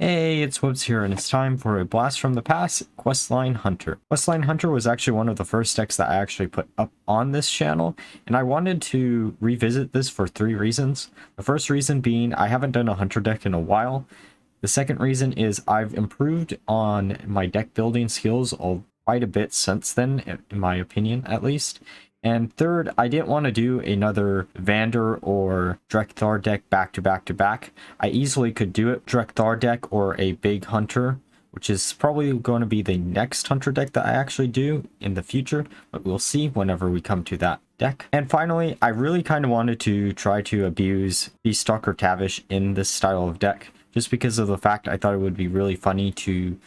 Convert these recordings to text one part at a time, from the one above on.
Hey, it's Whoops here, and it's time for a blast from the past, Questline Hunter. Questline Hunter was actually one of the first decks that I actually put up on this channel, and I wanted to revisit this for 3 reasons. The first reason being I haven't done a Hunter deck in a while. The second reason is I've improved on my deck building skills quite a bit since then, in my opinion at least. And third, I didn't want to do another Vander or Drekthar deck back to back to back. I easily could do it Drekthar deck or a big Hunter, which is probably going to be the next Hunter deck that I actually do in the future, but we'll see whenever we come to that deck. And finally, I really kind of wanted to try to abuse BeastStalker Tavish in this style of deck, just because of the fact I thought it would be really funny to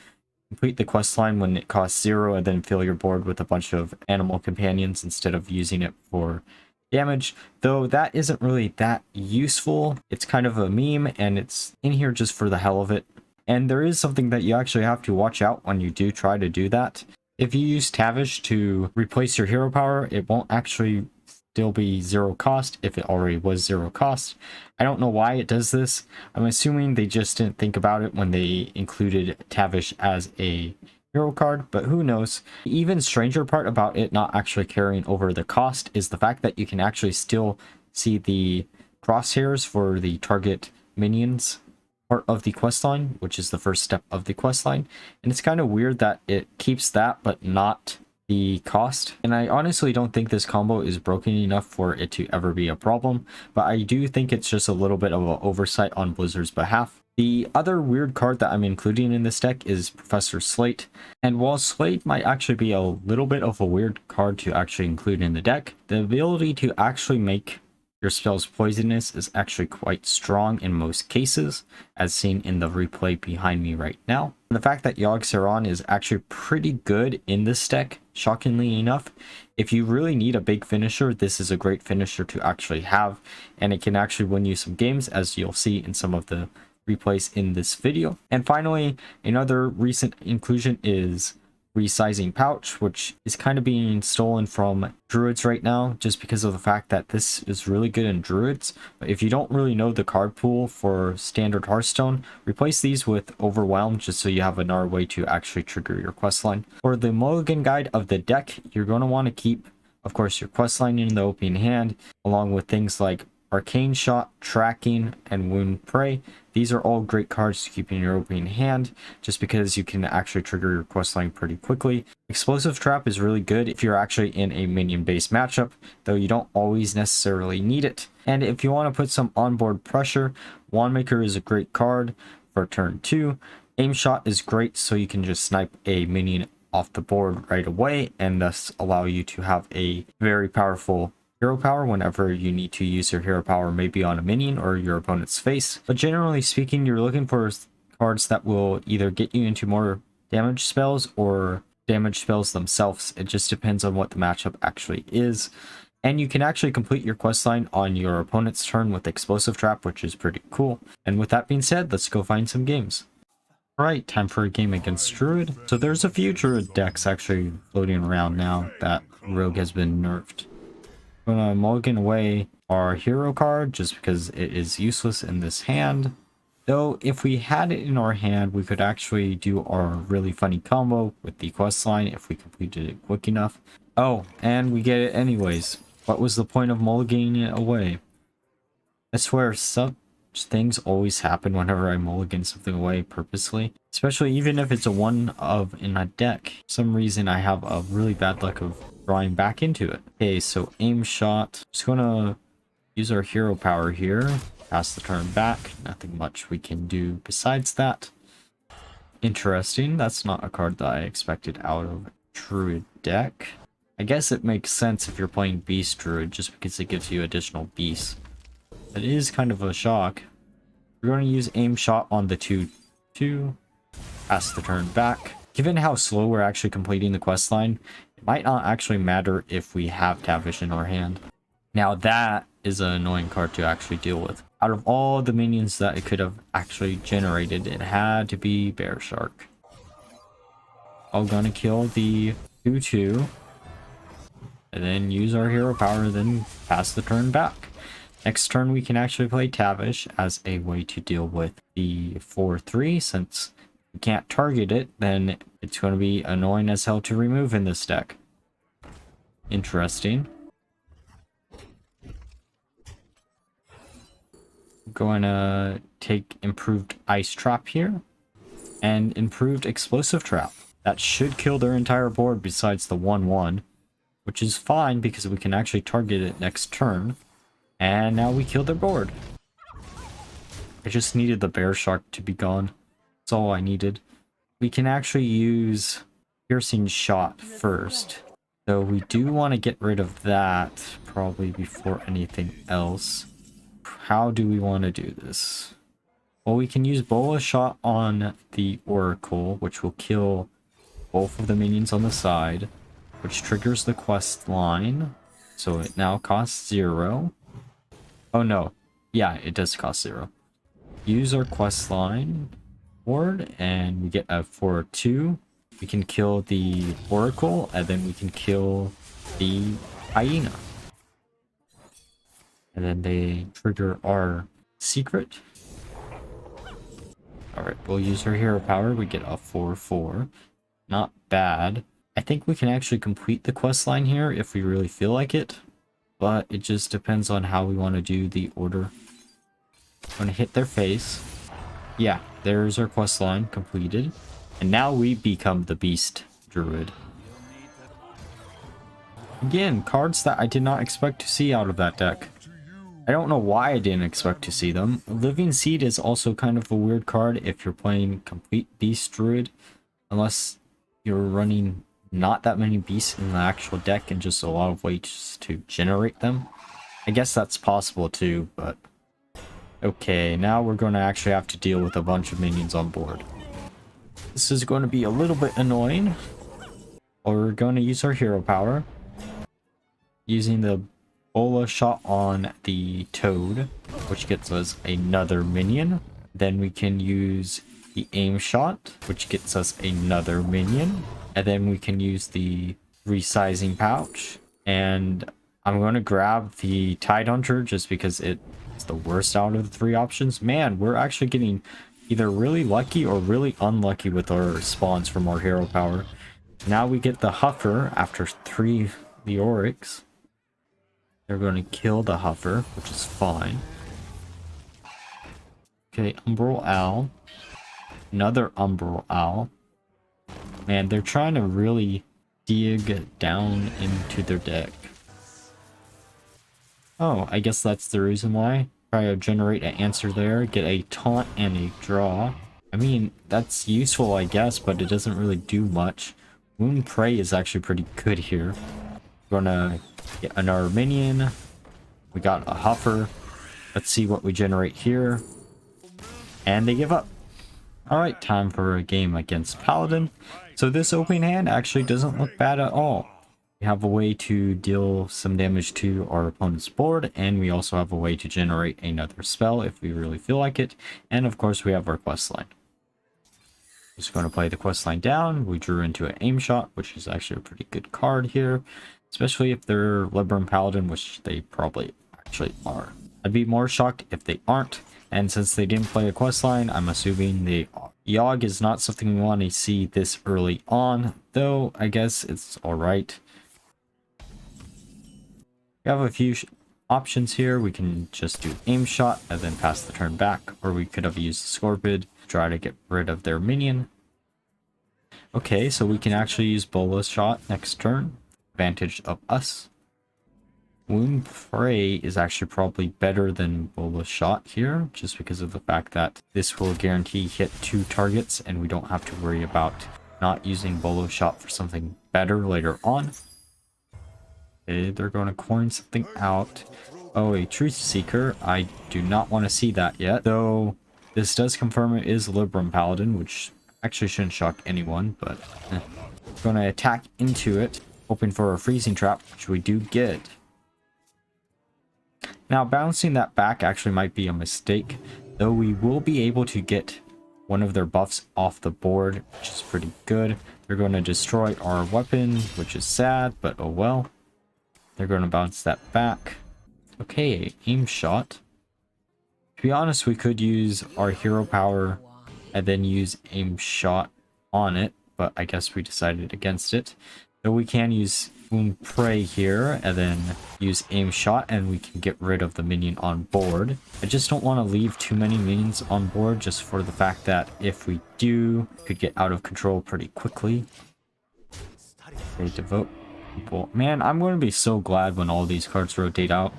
complete the quest line when it costs 0 and then fill your board with a bunch of animal companions instead of using it for damage, though that isn't really that useful. It's kind of a meme and it's in here just for the hell of it. And there is something that you actually have to watch out when you do try to do that. If you use Tavish to replace your hero power, it won't actually still be 0 cost if it already was 0 cost. I don't know why it does this. I'm assuming they just didn't think about it when they included Tavish as a hero card, but who knows. The even stranger part about it not actually carrying over the cost is the fact that you can actually still see the crosshairs for the target minions part of the questline, which is the first step of the questline. And it's kind of weird that it keeps that but not the cost, and I honestly don't think this combo is broken enough for it to ever be a problem, but I do think it's just a little bit of an oversight on Blizzard's behalf. The other weird card that I'm including in this deck is Professor Slate, and while Slate might actually be a little bit of a weird card to actually include in the deck, the ability to actually make your spells poisonous is actually quite strong in most cases, as seen in the replay behind me right now. And the fact that Yogg-Saron is actually pretty good in this deck, shockingly enough, if you really need a big finisher, this is a great finisher to actually have, and it can actually win you some games, as you'll see in some of the replays in this video. And finally, another recent inclusion is Resizing Pouch, which is kind of being stolen from druids right now just because of the fact that this is really good in druids. But if you don't really know the card pool for standard Hearthstone, replace these with Overwhelm just so you have another way to actually trigger your questline. For the Mulligan guide of the deck, you're going to want to keep, of course, your questline in the opening hand, along with things like Arcane Shot, Tracking, and Wound Prey. These are all great cards to keep in your opening hand, just because you can actually trigger your questline pretty quickly. Explosive Trap is really good if you're actually in a minion-based matchup, though you don't always necessarily need it. And if you want to put some onboard pressure, Wandmaker is a great card for turn 2. Aim Shot is great so you can just snipe a minion off the board right away, and thus allow you to have a very powerful hero power whenever you need to use your hero power, maybe on a minion or your opponent's face. But generally speaking, you're looking for cards that will either get you into more damage spells or damage spells themselves. It just depends on what the matchup actually is. And you can actually complete your questline on your opponent's turn with Explosive Trap, which is pretty cool. And with that being said, let's go find some games. Alright, time for a game against Druid. So there's a few Druid decks actually floating around now that Rogue has been nerfed. I'm gonna mulligan away our hero card just because it is useless in this hand. Though if we had it in our hand, we could actually do our really funny combo with the questline if we completed it quick enough. Oh, and we get it anyways. What was the point of mulliganing it away? I swear such things always happen whenever I mulligan something away purposely. Especially even if it's a one of in a deck. For some reason I have a really bad luck of drawing back into it. Okay, so Aim Shot. Just gonna use our hero power here. Pass the turn back. Nothing much we can do besides that. Interesting. That's not a card that I expected out of Druid deck. I guess it makes sense if you're playing Beast Druid just because it gives you additional beasts. It is kind of a shock. We're going to use Aim Shot on the 2/2. Pass the turn back. Given how slow we're actually completing the questline, it might not actually matter if we have Tavish in our hand. Now that is an annoying card to actually deal with. Out of all the minions that it could have actually generated, it had to be Bear Shark. I'm gonna kill the 2/2. And then use our hero power, then pass the turn back. Next turn, we can actually play Tavish as a way to deal with the 4-3. Since we can't target it, then it's going to be annoying as hell to remove in this deck. Interesting. Going to take improved Ice Trap here and improved Explosive Trap. That should kill their entire board besides the 1-1, which is fine because we can actually target it next turn. And now we killed their board. I just needed the Bear Shark to be gone. That's all I needed. We can actually use Piercing Shot first. So we do want to get rid of that probably before anything else. How do we want to do this? Well, we can use Bola Shot on the Oracle, which will kill both of the minions on the side, which triggers the quest line. So it now costs 0. Oh no. Yeah, it does cost 0. Use our quest line board, and we get a 4-2. We can kill the Oracle, and then we can kill the Hyena. And then they trigger our secret. Alright, we'll use our hero power. We get a 4-4. Not bad. I think we can actually complete the quest line here if we really feel like it. But it just depends on how we want to do the order. I'm going to hit their face. Yeah, there's our quest line completed. And now we become the Beast Druid. Again, cards that I did not expect to see out of that deck. I don't know why I didn't expect to see them. Living Seed is also kind of a weird card if you're playing complete Beast Druid. Unless you're running not that many beasts in the actual deck and just a lot of ways to generate them. I guess that's possible too, but... Okay, now we're going to actually have to deal with a bunch of minions on board. This is going to be a little bit annoying. We're going to use our hero power. Using the Bola Shot on the Toad, which gets us another minion. Then we can use the Aim Shot, which gets us another minion. And then we can use the Resizing Pouch. And I'm going to grab the Tide Hunter just because it's the worst out of the 3 options. Man, we're actually getting either really lucky or really unlucky with our spawns from our hero power. Now we get the Huffer after 3 Leorics. They're going to kill the Huffer, which is fine. Okay, Umbral Owl. Another Umbral Owl. Man, they're trying to really dig down into their deck. Oh, I guess that's the reason why. Try to generate an answer there, get a taunt and a draw. I mean, that's useful, I guess, but it doesn't really do much. Wound Prey is actually pretty good here. We're gonna get another minion. We got a Huffer. Let's see what we generate here. And they give up. Alright, time for a game against Paladin. So this opening hand actually doesn't look bad at all. We have a way to deal some damage to our opponent's board, and we also have a way to generate another spell if we really feel like it. And of course we have our quest line. Just going to play the quest line down. We drew into an Aim Shot, which is actually a pretty good card here. Especially if they're Libram Paladin, which they probably actually are. I'd be more shocked if they aren't. And since they didn't play a quest line, I'm assuming they are. Yogg is not something we want to see this early on, though I guess it's alright. We have a few options here. We can just do Aim Shot and then pass the turn back, or we could have used Scorpid to try to get rid of their minion. Okay, so we can actually use Bola Shot next turn. Advantage of us. Wound Prey is actually probably better than Bola Shot here, just because of the fact that this will guarantee hit 2 targets and we don't have to worry about not using Bola Shot for something better later on. Okay, they're going to coin something out. Oh, a Truth Seeker. I do not want to see that yet, though this does confirm it is Libram Paladin, which actually shouldn't shock anyone, but we're going to attack into it, hoping for a Freezing Trap, which we do get. Now, bouncing that back actually might be a mistake, though we will be able to get one of their buffs off the board, which is pretty good. They're going to destroy our weapon, which is sad, but oh well. They're going to bounce that back. Okay, aim shot. To be honest, we could use our hero power and then use aim shot on it, but I guess we decided against it. So we can use wound prey here and then use aim shot, and we can get rid of the minion on board. I just don't want to leave too many minions on board, just for the fact that if we do, it could get out of control pretty quickly. Okay, devote people. Man, I'm going to be so glad when all these cards rotate out.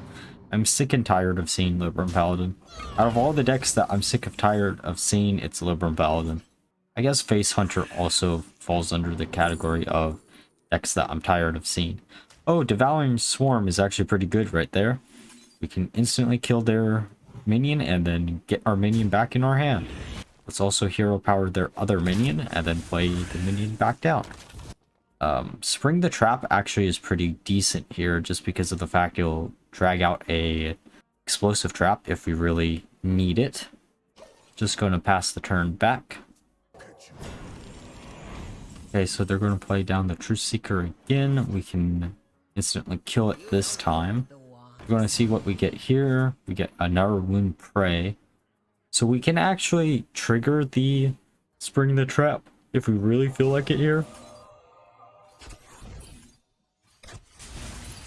I'm sick and tired of seeing Libram Paladin. Out of all the decks that I'm sick of tired of seeing, it's Libram Paladin. I guess Face Hunter also falls under the category of decks that I'm tired of seeing. Oh, Devouring Swarm is actually pretty good right there. We can instantly kill their minion and then get our minion back in our hand. Let's also hero power their other minion and then play the minion back down. Spring the Trap actually is pretty decent here, just because of the fact you'll drag out a explosive trap if we really need it. Just going to pass the turn back. Okay, so they're going to play down the Truth Seeker again. We can instantly kill it this time. We're going to see what we get here. We get another Wound Prey. So we can actually trigger the Spring the Trap if we really feel like it here.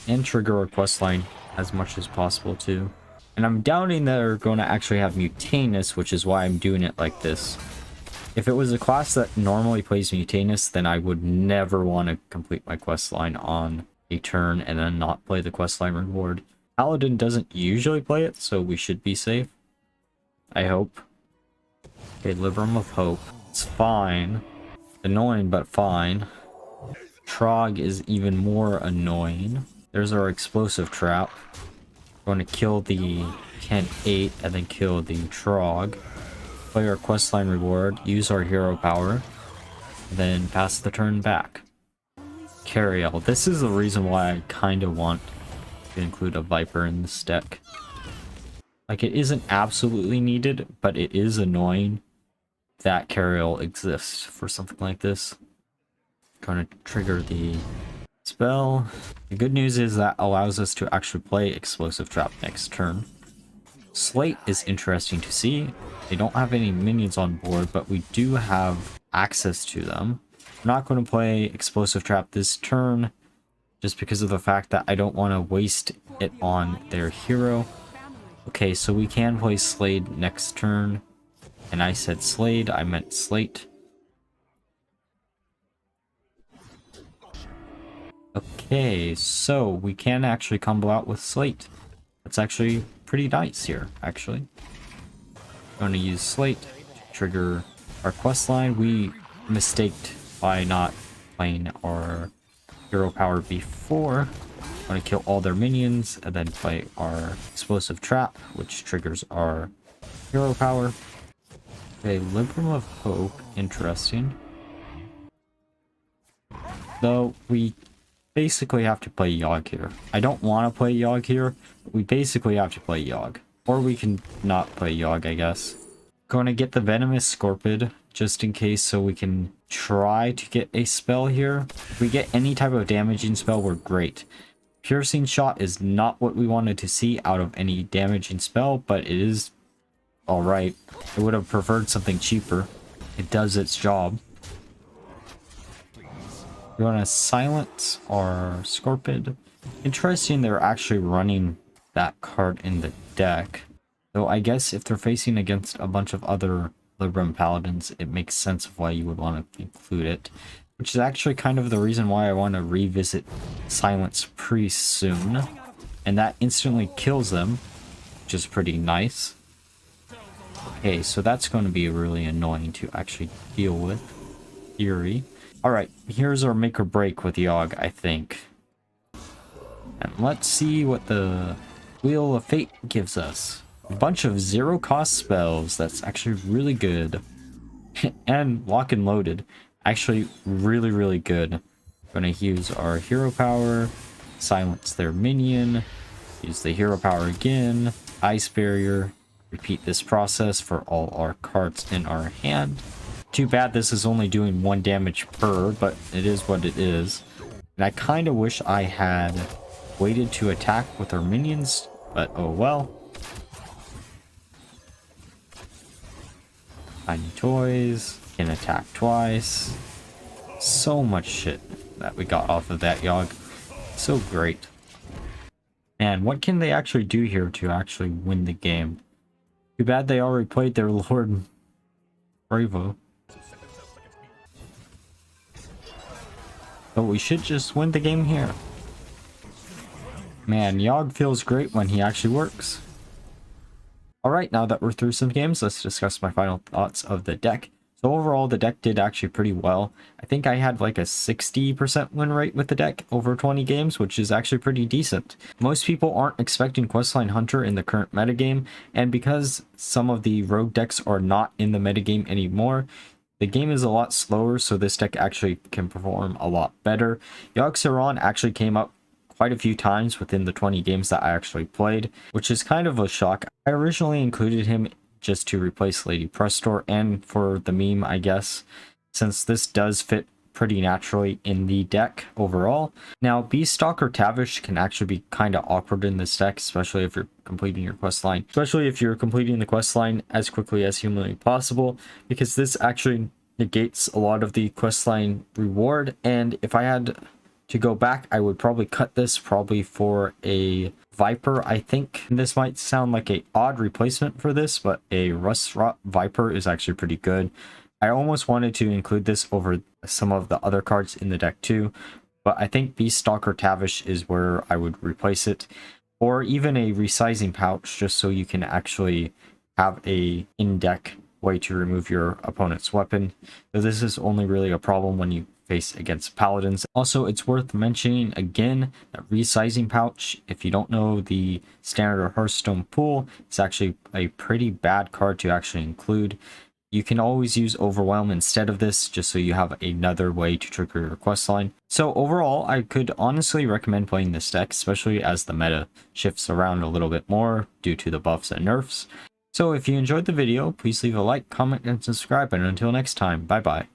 And trigger our questline as much as possible too. And I'm doubting they're going to actually have Mutanus, which is why I'm doing it like this. If it was a class that normally plays Mutanus, then I would never want to complete my questline on a turn and then not play the questline reward. Paladin doesn't usually play it, so we should be safe. I hope. Okay, Libram of Hope. It's fine. Annoying, but fine. Trog is even more annoying. There's our explosive trap. Going to kill the Kent 8 and then kill the Trog. Play our questline reward, use our hero power, then pass the turn back. Cariel. This is the reason why I kind of want to include a Viper in this deck. Like, it isn't absolutely needed, but it is annoying that Cariel exists for something like this. Going to trigger the spell. The good news is that allows us to actually play Explosive Trap next turn. Slate is interesting to see. They don't have any minions on board, but we do have access to them. I'm not going to play Explosive Trap this turn, just because of the fact that I don't want to waste it on their hero. Okay, so we can play Slade next turn. And I said Slade, I meant Slate. Okay, so we can actually combo out with Slate. That's actually pretty nice here, actually. Going to use Slate to trigger our questline. We mistaked by not playing our hero power before. Going to kill all their minions and then play our explosive trap, which triggers our hero power. Okay, Libram of Hope, interesting. Though we basically have to play Yogg here. I don't want to play Yogg here, but we basically have to play Yogg. Or we can not play Yogg, I guess. Going to get the Venomous Scorpid, just in case, so we can try to get a spell here. If we get any type of damaging spell, we're great. Piercing Shot is not what we wanted to see out of any damaging spell, but it is alright. I would have preferred something cheaper. It does its job. We want to silence our Scorpid. Interesting, they're actually running that card in the deck. Though I guess if they're facing against a bunch of other Libram Paladins, it makes sense of why you would want to include it. Which is actually kind of the reason why I want to revisit Silence Priest soon. And that instantly kills them, which is pretty nice. Okay, so that's going to be really annoying to actually deal with. Fury. Alright, here's our make or break with Yogg, I think. And let's see what the Wheel of Fate gives us. A bunch of zero cost spells. That's actually really good. And lock and loaded. Actually really, really good. Gonna use our hero power. Silence their minion. Use the hero power again. Ice Barrier. Repeat this process for all our cards in our hand. Too bad this is only doing 1 damage per, but it is what it is. And I kind of wish I had waited to attack with our minions but oh well. Tiny toys, can attack twice. So much shit that we got off of that Yogg. So great. And what can they actually do here to actually win the game? Too bad they already played their Lord Bravo. But we should just win the game here. Man, Yogg feels great when he actually works. Alright, now that we're through some games, let's discuss my final thoughts of the deck. So overall, the deck did actually pretty well. I think I had like a 60% win rate with the deck over 20 games, which is actually pretty decent. Most people aren't expecting Questline Hunter in the current metagame, and because some of the rogue decks are not in the metagame anymore, the game is a lot slower, so this deck actually can perform a lot better. Yogg-Saron actually came up quite a few times within the 20 games that I actually played, which is kind of a shock. I originally included him just to replace Lady Prestor and for the meme, I guess, since this does fit pretty naturally in the deck overall. Now, BeastStalker Tavish can actually be kind of awkward in this deck, especially if you're completing your quest line. Especially if you're completing the quest line as quickly as humanly possible, because this actually negates a lot of the quest line reward. And if I had to go back, I would probably cut this probably for a Viper, I think. This might sound like a odd replacement for this, but a Rust-Rot Viper is actually pretty good. I almost wanted to include this over some of the other cards in the deck too, but I think BeastStalker Tavish is where I would replace it, or even a resizing pouch, just so you can actually have a in-deck way to remove your opponent's weapon. So this is only really a problem when you face against paladins. Also, it's worth mentioning again that resizing pouch, if you don't know the standard Hearthstone pool, it's actually a pretty bad card to actually include. You can always use Overwhelm instead of this, just so you have another way to trigger your quest line. So overall, I could honestly recommend playing this deck, especially as the meta shifts around a little bit more due to the buffs and nerfs. So if you enjoyed the video, please leave a like, comment, and subscribe, and until next time, bye bye.